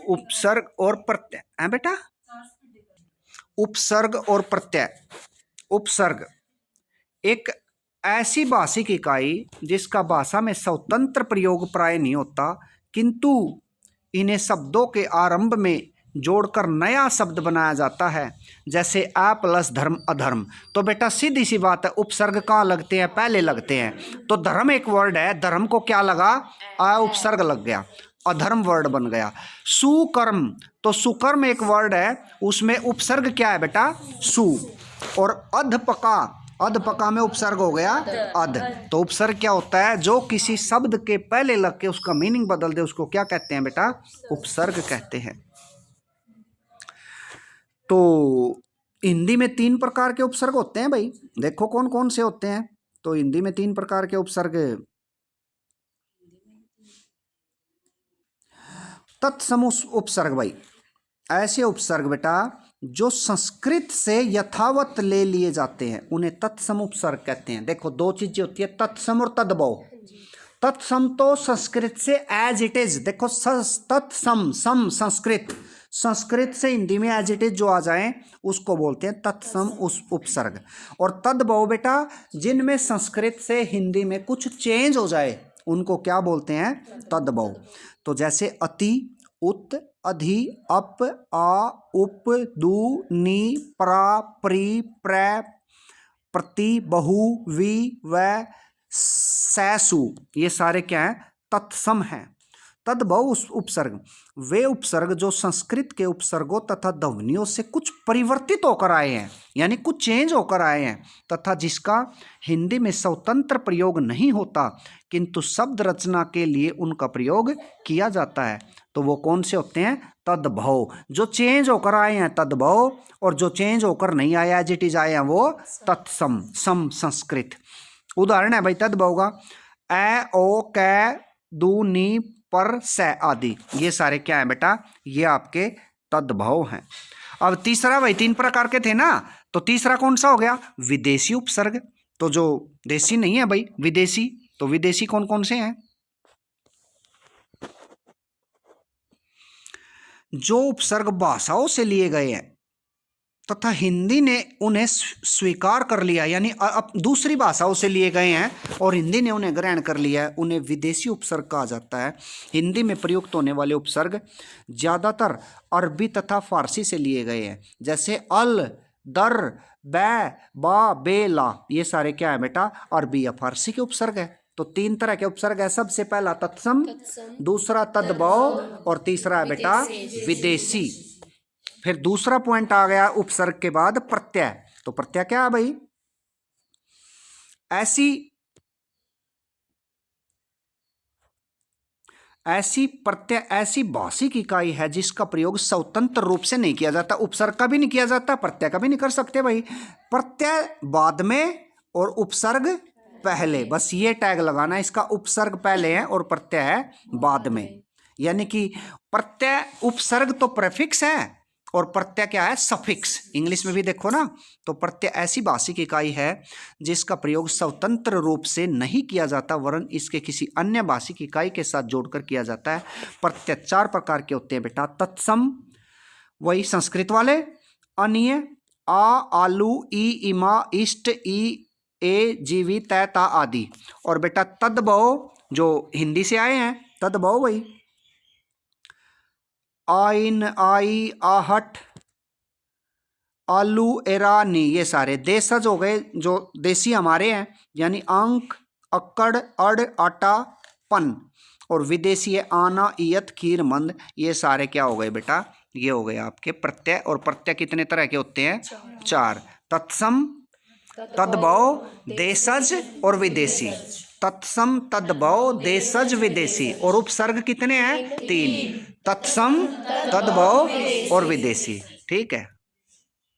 उपसर्ग और प्रत्यय है बेटा। उपसर्ग और प्रत्यय। उपसर्ग एक ऐसी भाषिक इकाई जिसका भाषा में स्वतंत्र प्रयोग प्राय नहीं होता, किंतु इन्हें शब्दों के आरंभ में जोड़कर नया शब्द बनाया जाता है, जैसे आ प्लस धर्म अधर्म। तो बेटा सीधी सी बात है, उपसर्ग कहाँ लगते हैं? पहले लगते हैं। तो धर्म एक वर्ड है, धर्म को क्या लगा? आ उपसर्ग लग गया, अधर्म वर्ड बन गया। सुकर्म, तो सुकर्म एक वर्ड है, उसमें उपसर्ग क्या है बेटा? सु। और अधपका, अधपका में उपसर्ग हो गया अध। तो उपसर्ग क्या होता है? जो किसी शब्द के पहले लग के उसका मीनिंग बदल दे, उसको क्या कहते हैं बेटा? उपसर्ग कहते हैं। तो हिंदी में 3 प्रकार के उपसर्ग होते हैं भाई, देखो कौन कौन से होते हैं। तो हिंदी में 3 प्रकार के उपसर्ग। तत्सम उपसर्ग भाई, ऐसे उपसर्ग बेटा जो संस्कृत से यथावत ले लिए जाते हैं, उन्हें तत्सम उपसर्ग कहते हैं। देखो 2 चीजें होती है, तत्सम और तद्भव। तत्सम तो संस्कृत से एज इट इज, देखो तत्सम, सम संस्कृत, संस्कृत से हिंदी में एज इट इज जो आ जाए उसको बोलते हैं तत्सम उस उपसर्ग। और तद्भव बेटा जिनमें संस्कृत से हिंदी में कुछ चेंज हो जाए उनको क्या बोलते हैं? तद्भव। तो जैसे अति, उत, अधि, अप, आ, उप, दु, नि, प्रा, प्री, प्र, प्रति, बहु, वि, व, सैसु, ये सारे क्या हैं? तत्सम हैं। तद्भव उपसर्ग वे उपसर्ग जो संस्कृत के उपसर्गों तथा ध्वनियों से कुछ परिवर्तित होकर आए हैं, यानी कुछ चेंज होकर आए हैं, तथा जिसका हिंदी में स्वतंत्र प्रयोग नहीं होता, किंतु शब्द रचना के लिए उनका प्रयोग किया जाता है। तो वो कौन से होते हैं? तद्भव। जो चेंज होकर आए हैं तद्भव, और जो चेंज होकर नहीं आया एज इट इज आए हैं वो तत्सम, सम संस्कृत। उदाहरण है भाई तद्भव का, ए, ओ, कै, दु, नी, पर, से आदि, ये सारे क्या है बेटा? ये आपके तद्भव हैं। अब तीसरा भाई 3 प्रकार के थे ना, तो तीसरा कौन सा हो गया? विदेशी उपसर्ग। तो जो देसी नहीं है भाई, विदेशी। तो विदेशी कौन कौन से हैं? जो उपसर्ग भाषाओं से लिए गए हैं तथा हिंदी ने उन्हें स्वीकार कर लिया, यानी अब दूसरी भाषाओं से लिए गए हैं और हिंदी ने उन्हें ग्रहण कर लिया है, उन्हें विदेशी उपसर्ग कहा जाता है। हिंदी में प्रयुक्त होने वाले उपसर्ग ज़्यादातर अरबी तथा फारसी से लिए गए हैं, जैसे अल, दर, बै, बा, बे, ला, ये सारे क्या है बेटा? अरबी या फारसी के उपसर्ग है। तो 3 तरह के उपसर्ग है। सबसे पहला तत्सम, दूसरा तद्भव, और तीसरा है बेटा विदेशी। फिर दूसरा पॉइंट आ गया उपसर्ग के बाद प्रत्यय। तो प्रत्यय क्या है भाई? ऐसी भाषिक इकाई है जिसका प्रयोग स्वतंत्र रूप से नहीं किया जाता। उपसर्ग का भी नहीं किया जाता, प्रत्यय का भी नहीं कर सकते भाई। प्रत्यय बाद में और उपसर्ग पहले, बस ये टैग लगाना, इसका उपसर्ग पहले है और प्रत्यय है बाद में। यानी कि प्रत्यय, उपसर्ग तो प्रेफिक्स है और प्रत्यय क्या है? सफिक्स। इंग्लिश में भी देखो ना, तो प्रत्यय ऐसी भाषिक इकाई है जिसका प्रयोग स्वतंत्र रूप से नहीं किया जाता, वरन इसके किसी अन्य भाषिक इकाई के साथ जोड़कर किया जाता है। प्रत्यय 4 प्रकार के होते हैं बेटा। तत्सम, वही संस्कृत वाले, अनीय, आ, आलू, ई, इमा, इष्ट, ई, ए, जीवी, तय, ता आदि। और बेटा तद्भव जो हिंदी से आए हैं, तद्भव वही आइन, आई, आहट, आलू, एरा, नी, ये सारे देशज हो गए जो देसी हमारे हैं, यानी अंक, अक्कड़, अड़, आटा, पन। और विदेशी है आना, इयत, खीर, मंद, ये सारे क्या हो गए बेटा? ये हो गए आपके प्रत्यय। और प्रत्यय कितने तरह के होते हैं? 4। तत्सम, तद्भव, देशज और विदेशी। तत्सम, तद्भव, देशज, विदेशी। और उपसर्ग कितने हैं? 3, तत्सम, तद्भव और विदेशी। ठीक है।